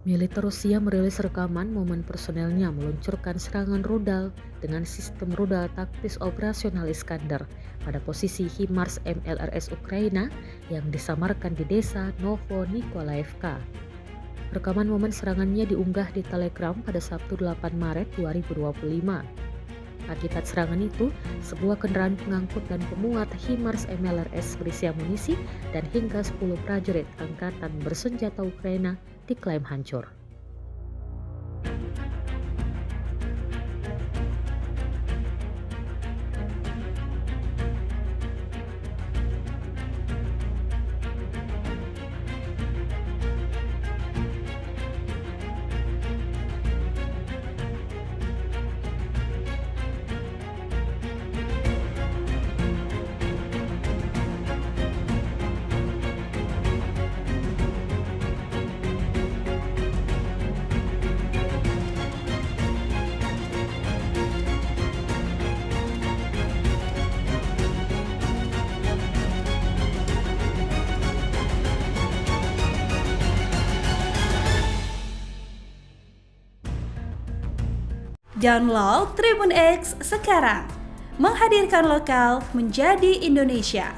Militer Rusia merilis rekaman momen personelnya meluncurkan serangan rudal dengan sistem rudal taktis operasional Iskander pada posisi HIMARS MLRS Ukraina yang disamarkan di desa Novo-Nikolaevka. Rekaman momen serangannya diunggah di Telegram pada Sabtu 8 Maret 2025. Akibat serangan itu, sebuah kendaraan pengangkut dan pemuat HIMARS MLRS berisi amunisi dan hingga 10 prajurit angkatan bersenjata Ukraina diklaim hancur. Download Tribun X sekarang, menghadirkan lokal menjadi Indonesia.